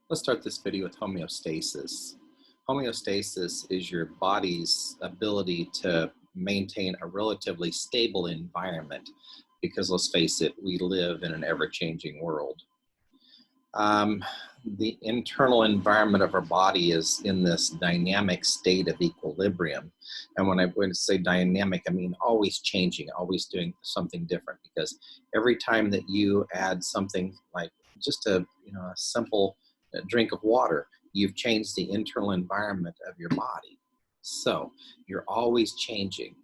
Let's start this video with homeostasis. Homeostasis is your body's ability to maintain a relatively stable environment because, let's face it, we live in an ever-changing world. The internal environment of our body is in this dynamic state of equilibrium. And when I say dynamic, I mean always changing, always doing something different, because every time that you add something like just a simple drink of water, you've changed the internal environment of your body. So you're always changing.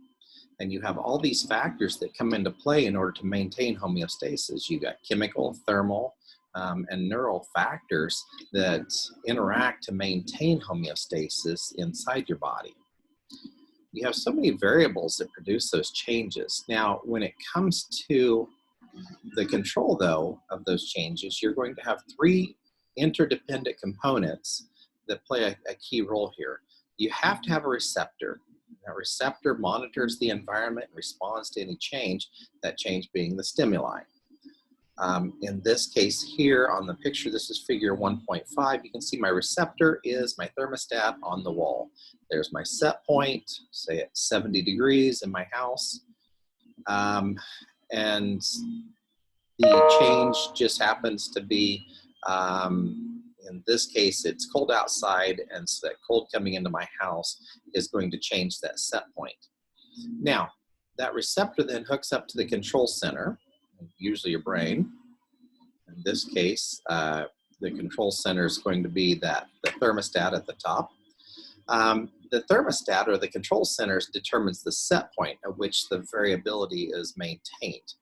And you have all these factors that come into play in order to maintain homeostasis. You've got chemical, thermal, and neural factors that interact to maintain homeostasis inside your body. You have so many variables that produce those changes. Now, when it comes to the control, though, of those changes, you're going to have three interdependent components that play a key role here. You have to have a receptor. That receptor monitors the environment and responds to any change, that change being the stimuli. In this case here on the picture, this is figure 1.5. You can see my receptor is my thermostat on the wall. There's my set point, say at 70 degrees in my house. And the change just happens to be, in this case, it's cold outside, and so that cold coming into my house is going to change that set point. Now, that receptor then hooks up to the control center, usually your brain. In this case, the control center is going to be the thermostat at the top. The thermostat, or the control center, determines the set point at which the variability is maintained.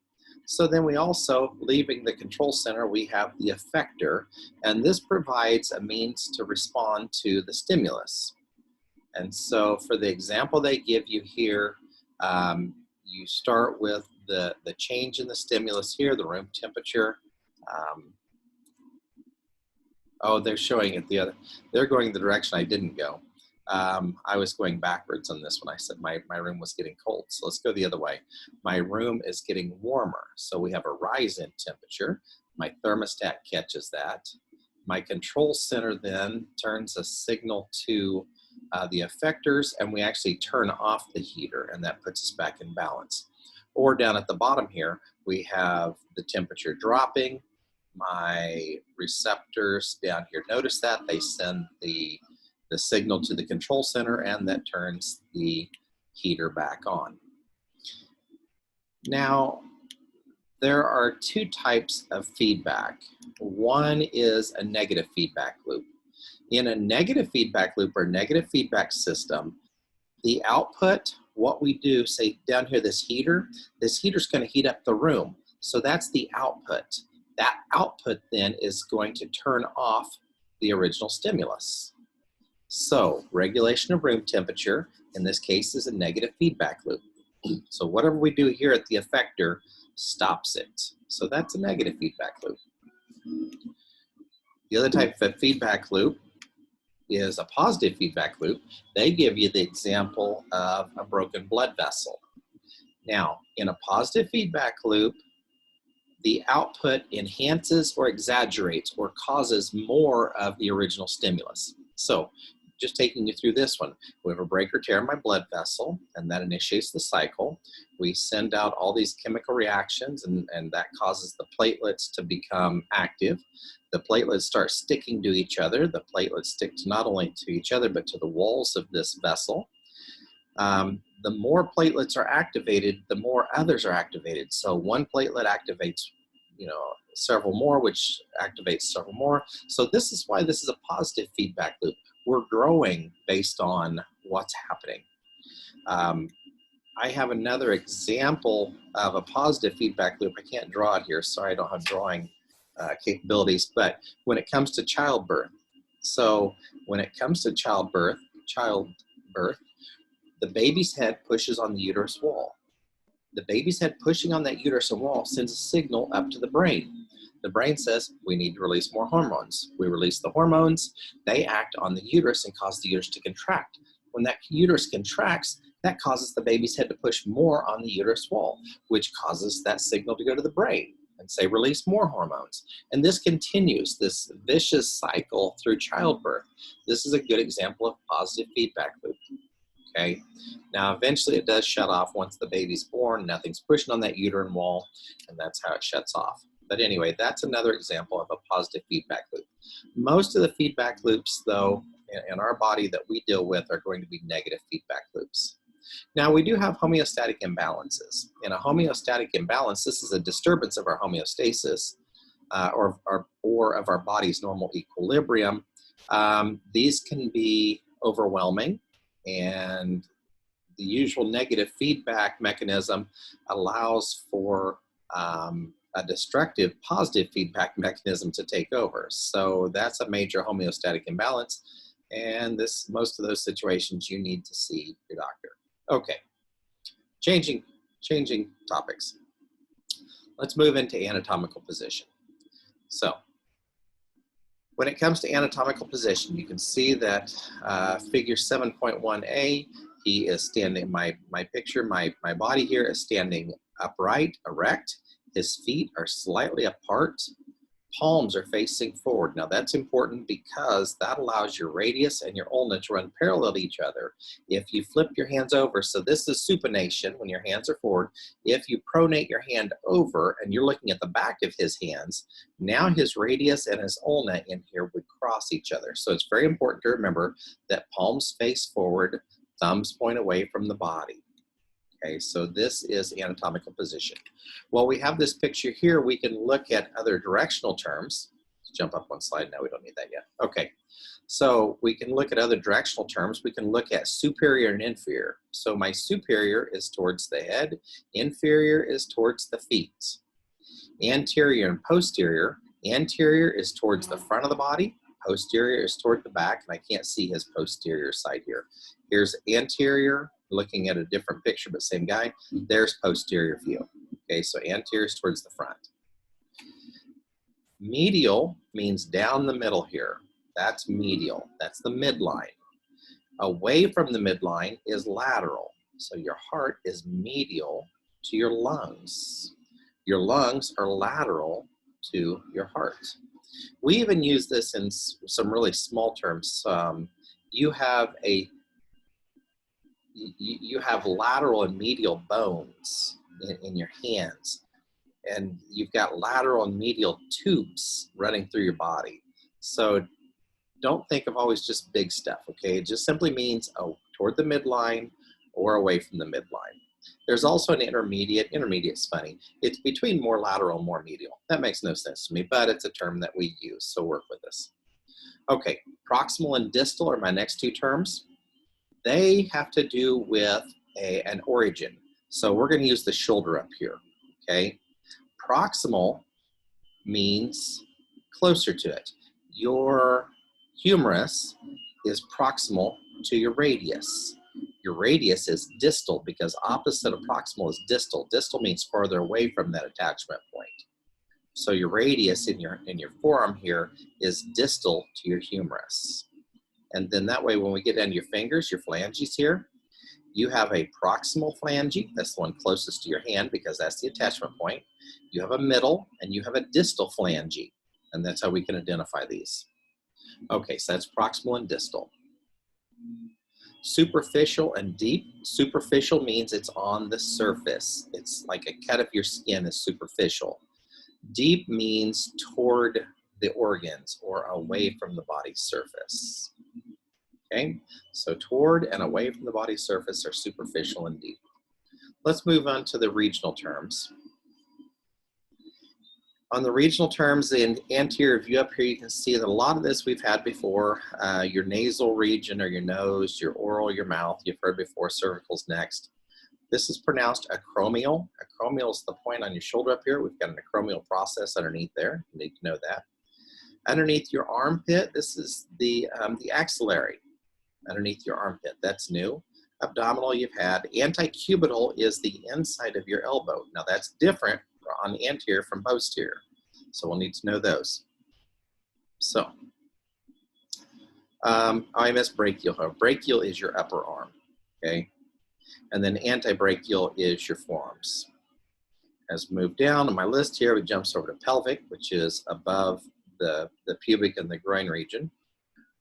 So then we also, leaving the control center, we have the effector, and this provides a means to respond to the stimulus. And so for the example they give you here, you start with the change in the stimulus here, the room temperature. Oh, they're showing it they're going the direction I didn't go. I was going backwards on this one. I said my room was getting cold. So let's go the other way. My room is getting warmer. So we have a rise in temperature. My thermostat catches that. My control center then turns a signal to the effectors, and we actually turn off the heater, and that puts us back in balance. Or down at the bottom here, we have the temperature dropping. My receptors down here, notice that they send the signal to the control center, and that turns the heater back on. Now, there are two types of feedback. One is a negative feedback loop. In a negative feedback loop or negative feedback system, the output, what we do, say down here, this heater's going to heat up the room. So that's the output. That output then is going to turn off the original stimulus. So regulation of room temperature, in this case, is a negative feedback loop. So whatever we do here at the effector stops it. So that's a negative feedback loop. The other type of feedback loop is a positive feedback loop. They give you the example of a broken blood vessel. Now, in a positive feedback loop, the output enhances or exaggerates or causes more of the original stimulus. So, just taking you through this one, we have a break or tear in my blood vessel, and that initiates the cycle. We send out all these chemical reactions, and that causes the platelets to become active. The platelets start sticking to each other. The platelets stick not only to each other, but to the walls of this vessel. The more platelets are activated, the more others are activated. So one platelet activates, several more, which activates several more. So this is why this is a positive feedback loop. We're growing based on what's happening. I have another example of a positive feedback loop. I can't draw it here. Sorry, I don't have drawing capabilities. But when it comes to childbirth, so when it comes to childbirth, the baby's head pushes on the uterus wall. The baby's head pushing on that uterus wall sends a signal up to the brain. The brain says, we need to release more hormones. We release the hormones, they act on the uterus and cause the uterus to contract. When that uterus contracts, that causes the baby's head to push more on the uterus wall, which causes that signal to go to the brain. and say release more hormones. And this continues, this vicious cycle through childbirth. This is a good example of positive feedback loop. Okay, now eventually it does shut off once the baby's born. Nothing's pushing on that uterine wall, and that's how it shuts off. But anyway, that's another example of a positive feedback loop. Most of the feedback loops, though, in our body that we deal with are going to be negative feedback loops. Now, we do have homeostatic imbalances. In a homeostatic imbalance, this is a disturbance of our homeostasis or of our body's normal equilibrium. These can be overwhelming, and the usual negative feedback mechanism allows for a destructive positive feedback mechanism to take over. So that's a major homeostatic imbalance, and most of those situations you need to see your doctor. Okay, changing topics. Let's move into anatomical position. So when it comes to anatomical position, you can see that figure 7.1a, he is standing, my body here is standing upright, erect. His feet are slightly apart. Palms are facing forward. Now that's important because that allows your radius and your ulna to run parallel to each other. If you flip your hands over, so this is supination when your hands are forward. If you pronate your hand over and you're looking at the back of his hands, now his radius and his ulna in here would cross each other. So it's very important to remember that palms face forward, thumbs point away from the body. Okay, so this is anatomical position. While we have this picture here, we can look at other directional terms. Let's jump up one slide. Now we don't need that yet. Okay, so we can look at other directional terms. We can look at superior and inferior. So my superior is towards the head. Inferior is towards the feet. Anterior and posterior. Anterior is towards the front of the body. Posterior is toward the back, and I can't see his posterior side here. Here's anterior, looking at a different picture, but same guy. There's posterior view. Okay, so anterior is towards the front. Medial means down the middle here. That's medial. That's the midline. Away from the midline is lateral. So your heart is medial to your lungs. Your lungs are lateral to your heart. We even use this in some really small terms. You have lateral and medial bones in your hands, and you've got lateral and medial tubes running through your body. So don't think of always just big stuff, okay? It just simply means toward the midline or away from the midline. There's also an intermediate. Intermediate's funny. It's between more lateral and more medial. That makes no sense to me, but it's a term that we use, so work with this. Okay, proximal and distal are my next two terms. They have to do with an origin. So we're going to use the shoulder up here, okay? Proximal means closer to it. Your humerus is proximal to your radius. Your radius is distal because opposite of proximal is distal. Distal means farther away from that attachment point. So your radius in your forearm here is distal to your humerus. And then that way when we get down to your fingers, your phalanges here, you have a proximal phalange. That's the one closest to your hand because that's the attachment point. You have a middle and you have a distal phalange. And that's how we can identify these. Okay, so that's proximal and distal. Superficial and deep. Superficial means it's on the surface. It's like a cut of your skin is superficial. Deep means toward the organs or away from the body's surface. Okay, so toward and away from the body's surface are superficial and deep. Let's move on to the regional terms. On the regional terms, in anterior view up here, you can see that a lot of this we've had before. Your nasal region or your nose, your oral, your mouth, you've heard before, cervical's next. This is pronounced acromial. Acromial is the point on your shoulder up here. We've got an acromial process underneath there. You need to know that. Underneath your armpit, this is the axillary. Underneath your armpit, that's new. Abdominal you've had. Antecubital is the inside of your elbow. Now that's different on the anterior from posterior. So we'll need to know those. So, I missed brachial. Brachial is your upper arm, okay? And then antebrachial is your forearms. As we move down on my list here, we jumps over to pelvic, which is above the pubic and the groin region.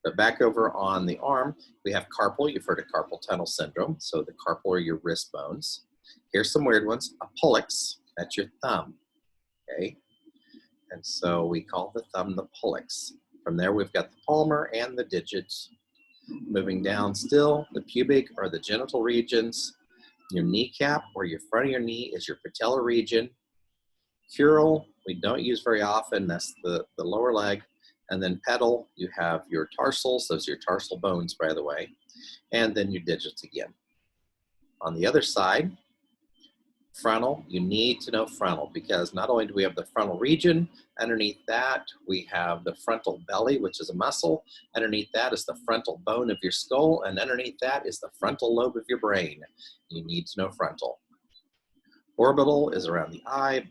But back over on the arm, we have carpal. You've heard of carpal tunnel syndrome. So the carpal are your wrist bones. Here's some weird ones. A pollex, that's your thumb, okay? And so we call the thumb the pollex. From there, we've got the palmar and the digits. Moving down still, the pubic or the genital regions. Your kneecap or your front of your knee is your patellar region. Crural, we don't use very often, that's the lower leg. And then pedal, you have your tarsals, those are your tarsal bones, by the way. And then your digits again. On the other side, frontal, you need to know frontal because not only do we have the frontal region, underneath that we have the frontal belly, which is a muscle. Underneath that is the frontal bone of your skull, and underneath that is the frontal lobe of your brain. You need to know frontal. Orbital is around the eye.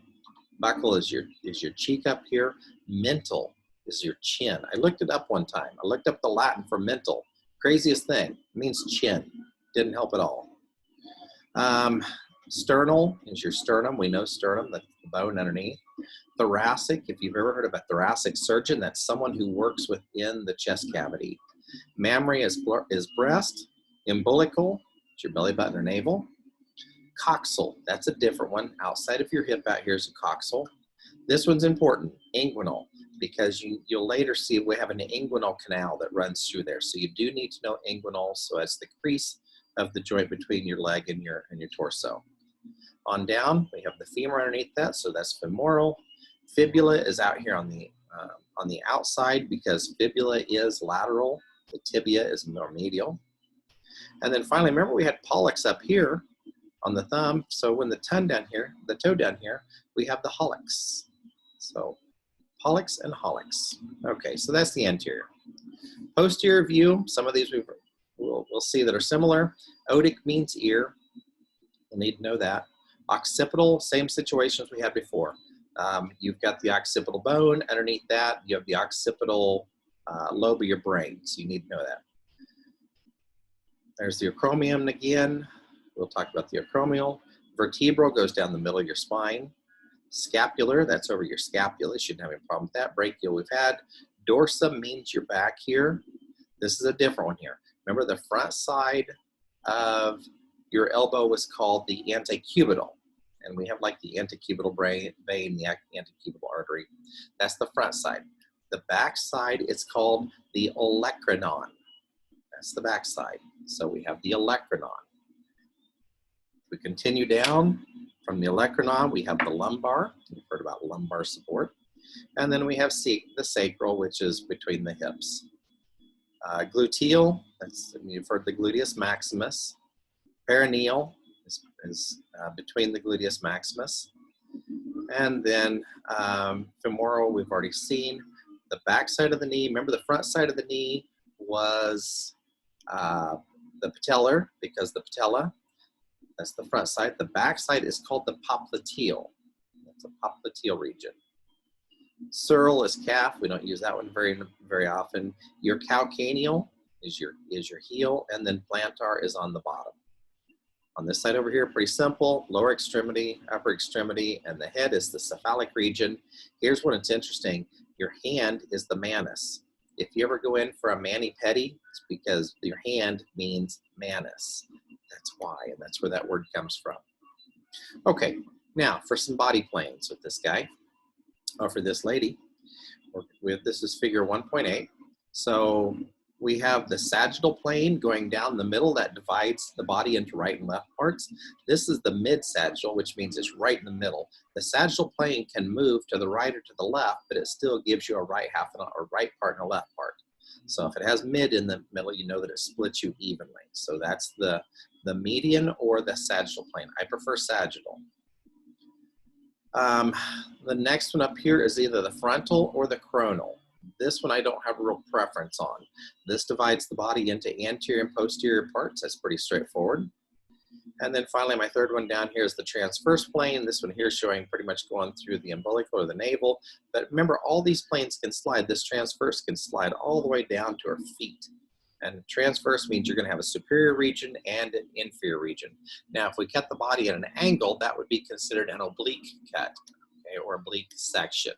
Buccal is your cheek up here. Mental is your chin. I looked it up one time. I looked up the Latin for mental. Craziest thing, it means chin. Didn't help at all. Sternal is your sternum. We know sternum, that's the bone underneath. Thoracic, if you've ever heard of a thoracic surgeon, that's someone who works within the chest cavity. Mammary is breast. Umbilical, it's your belly button or navel. Coxal, that's a different one. Outside of your hip out here is a coxal. This one's important, inguinal, because you'll later see we have an inguinal canal that runs through there. So you do need to know inguinal, so it's the crease of the joint between your leg and your torso. On down, we have the femur underneath that, so that's femoral. Fibula is out here on the outside because fibula is lateral. The tibia is more medial. And then finally, remember we had pollex up here on the thumb. So when the toe down here, we have the hallux. So pollex and hallux. Okay, so that's the anterior. Posterior view, some of these we'll see that are similar. Otic means ear. You'll need to know that. Occipital, same situation as we had before. You've got the occipital bone. Underneath that, you have the occipital lobe of your brain. So you need to know that. There's the acromion again. We'll talk about the acromial. Vertebral goes down the middle of your spine. Scapular, that's over your scapula. You shouldn't have any problem with that. Brachial we've had. Dorsum means your back here. This is a different one here. Remember the front side of your elbow was called the antecubital. And we have like the antecubital vein, the antecubital artery. That's the front side. The back side, it's called the olecranon. That's the back side. So we have the olecranon. We continue down from the olecranon, we have the lumbar. You've heard about lumbar support. And then we have the sacral, which is between the hips. Gluteal, you've heard the gluteus maximus. Perineal is between the gluteus maximus. And then femoral, we've already seen. The back side of the knee, remember the front side of the knee was the patellar, because the patella, that's the front side. The back side is called the popliteal. That's the popliteal region. Sural is calf. We don't use that one very often. Your calcaneal is your heel, and then plantar is on the bottom. On this side over here, pretty simple. Lower extremity, upper extremity, and the head is the cephalic region. Here's when it's interesting. Your hand is the manus. If you ever go in for a mani-pedi, it's because your hand means manus. That's why, and that's where that word comes from. Okay, now for some body planes with this guy, or for this lady. This is figure 1.8. So we have the sagittal plane going down the middle that divides the body into right and left parts. This is the mid-sagittal, which means it's right in the middle. The sagittal plane can move to the right or to the left, but it still gives you a right half and a right part and a left part. So if it has mid in the middle, you know that it splits you evenly. So that's the median or the sagittal plane. I prefer sagittal. The next one up here is either the frontal or the coronal. This one I don't have a real preference on. This divides the body into anterior and posterior parts. That's pretty straightforward. And then finally, my third one down here is the transverse plane. This one here is showing pretty much going through the umbilical or the navel. But remember, all these planes can slide. This transverse can slide all the way down to our feet. And transverse means you're going to have a superior region and an inferior region. Now, if we cut the body at an angle, that would be considered an oblique cut, okay, or oblique section.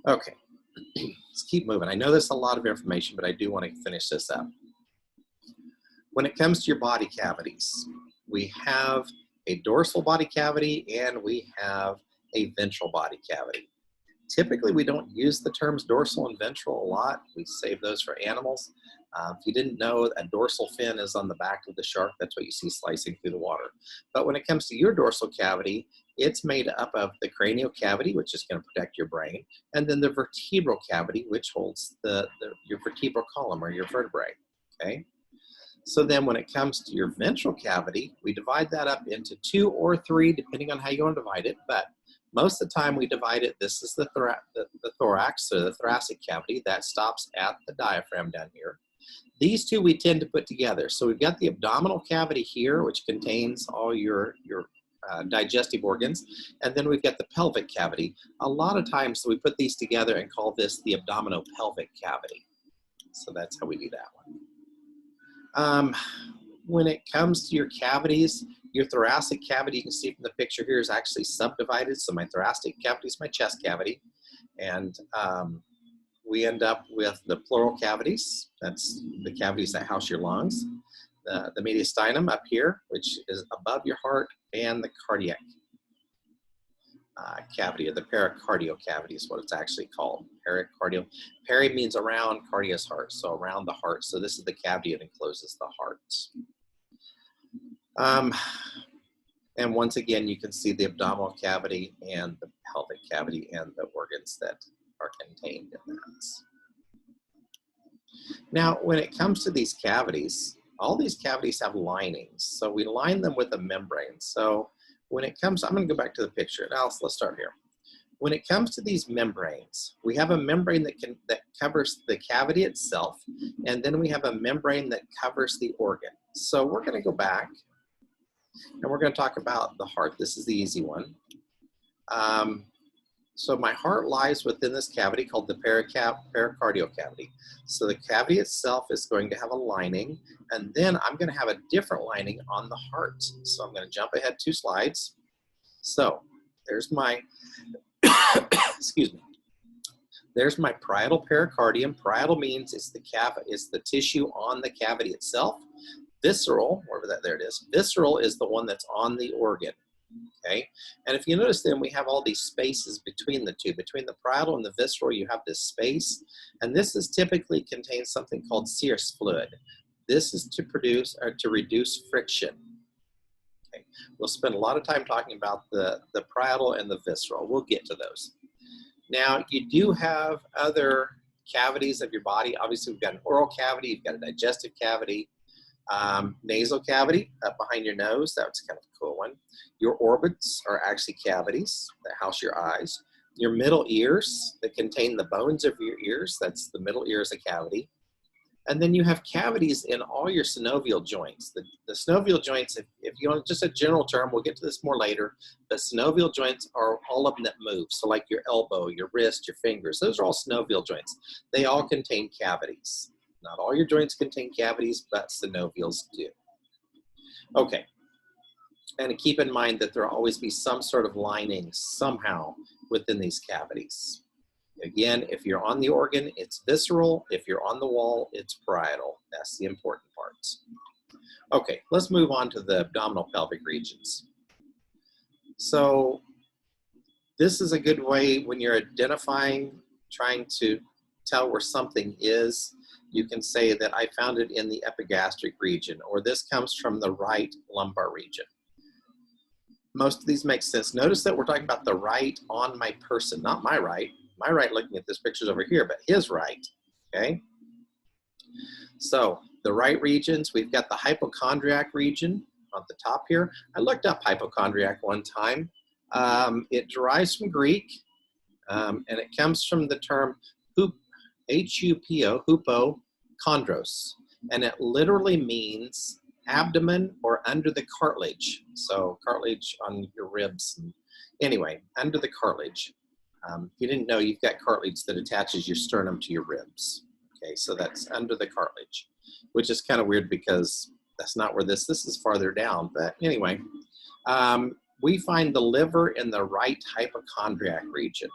Okay, let's keep moving. I know there's a lot of information, but I do want to finish this up. When it comes to your body cavities, we have a dorsal body cavity and we have a ventral body cavity. Typically, we don't use the terms dorsal and ventral a lot. We save those for animals. If you didn't know, a dorsal fin is on the back of the shark. That's what you see slicing through the water. But when it comes to your dorsal cavity, it's made up of the cranial cavity, which is going to protect your brain, and then the vertebral cavity, which holds your vertebral column or your vertebrae, okay? So then when it comes to your ventral cavity, we divide that up into 2 or 3, depending on how you want to divide it. But most of the time we divide it, this is the thorax, so the thoracic cavity, that stops at the diaphragm down here. These two we tend to put together. So we've got the abdominal cavity here, which contains all your digestive organs. And then we've got the pelvic cavity. A lot of times we put these together and call this the abdominopelvic cavity. So that's how we do that one. When it comes to your cavities, your thoracic cavity, you can see from the picture here, is actually subdivided. So my thoracic cavity is my chest cavity. And we end up with the pleural cavities. That's the cavities that house your lungs. The mediastinum up here, which is above your heart, and the cardiac cavity, or the pericardial cavity is what it's actually called. Pericardial. Peri means around, cardia is heart, so around the heart. So this is the cavity that encloses the heart. And once again, you can see the abdominal cavity and the pelvic cavity and the organs that are contained in that. Now, when it comes to these cavities, all these cavities have linings. So we line them with a membrane. So when it comes, I'm going to go back to the picture. Now let's start here. When it comes to these membranes, we have a membrane that covers the cavity itself, and then we have a membrane that covers the organ. So we're going to go back, and we're going to talk about the heart. This is the easy one. So my heart lies within this cavity called the pericardial cavity. So the cavity itself is going to have a lining, and then I'm going to have a different lining on the heart. So I'm going to jump ahead 2 slides. So there's my, excuse me. There's my parietal pericardium. Parietal means it's the tissue on the cavity itself. Visceral, there it is. Visceral is the one that's on the organ. Okay, and if you notice, then we have all these spaces between the two. Between the parietal and the visceral, you have this space, and this is typically contains something called serous fluid. This is to reduce friction. Okay, we'll spend a lot of time talking about the parietal and the visceral. We'll get to those. Now, you do have other cavities of your body. Obviously, we've got an oral cavity, you've got a digestive cavity. Nasal cavity up behind your nose, that's kind of a cool one. Your orbits are actually cavities that house your eyes. Your middle ears that contain the bones of your ears, that's the middle ear is a cavity. And then you have cavities in all your synovial joints. The synovial joints, if you want just a general term, we'll get to this more later, but synovial joints are all of them that move. So like your elbow, your wrist, your fingers, those are all synovial joints. They all contain cavities. Not all your joints contain cavities, but synovials do. Okay, and keep in mind that there will always be some sort of lining somehow within these cavities. Again, if you're on the organ, it's visceral. If you're on the wall, it's parietal. That's the important parts. Okay, let's move on to the abdominal pelvic regions. So this is a good way when you're identifying, trying to tell where something is. You can say that I found it in the epigastric region, or this comes from the right lumbar region. Most of these make sense. Notice that we're talking about the right on my person, not my right. My right looking at this picture is over here, but his right, okay? So the right regions, we've got the hypochondriac region on the top here. I looked up hypochondriac one time. It derives from Greek, and it comes from the term H-U-P-O, hupochondros, and it literally means abdomen or under the cartilage. So cartilage on your ribs. Anyway, under the cartilage. If you didn't know, you've got cartilage that attaches your sternum to your ribs. Okay, so that's under the cartilage, which is kind of weird because that's not where this is farther down. But anyway, we find the liver in the right hypochondriac region.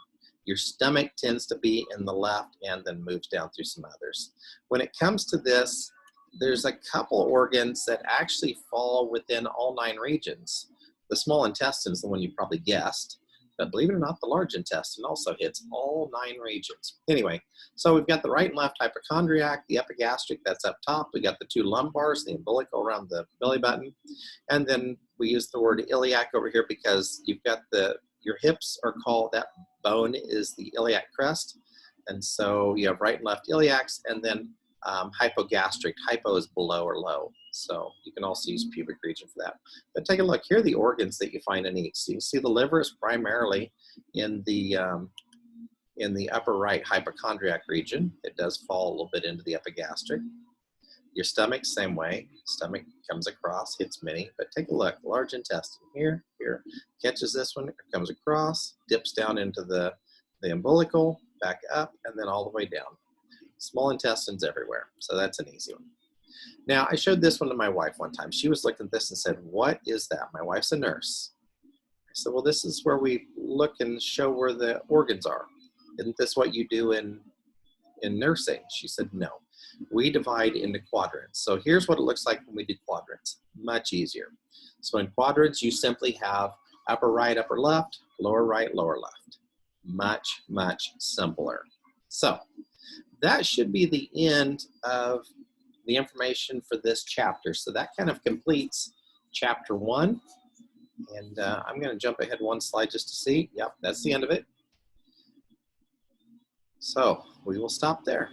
Your stomach tends to be in the left and then moves down through some others. When it comes to this, there's a couple organs that actually fall within all 9 regions. The small intestine is the one you probably guessed, but believe it or not, the large intestine also hits all 9 regions. Anyway, so we've got the right and left hypochondriac, the epigastric, that's up top. We got the 2 lumbars, the umbilical around the belly button. And then we use the word iliac over here because you've got your hips are called, that bone is the iliac crest. And so you have right and left iliacs, and then hypogastric. Hypo is below or low. So you can also use pubic region for that. But take a look. Here are the organs that you find in each. So you can see the liver is primarily in the upper right hypochondriac region. It does fall a little bit into the epigastric. Your stomach, same way. Stomach comes across, hits many. But take a look. Large intestine here, catches this one, comes across, dips down into the umbilical, back up, and then all the way down. Small intestines everywhere. So that's an easy one. Now, I showed this one to my wife one time. She was looking at this and said, "What is that?" My wife's a nurse. I said, "Well, this is where we look and show where the organs are. Isn't this what you do in nursing?" She said, "No. We divide into quadrants." So here's what it looks like when we do quadrants. Much easier. So in quadrants, you simply have upper right, upper left, lower right, lower left. Much, much simpler. So that should be the end of the information for this chapter. So that kind of completes chapter 1. And I'm going to jump ahead one slide just to see. Yep, that's the end of it. So we will stop there.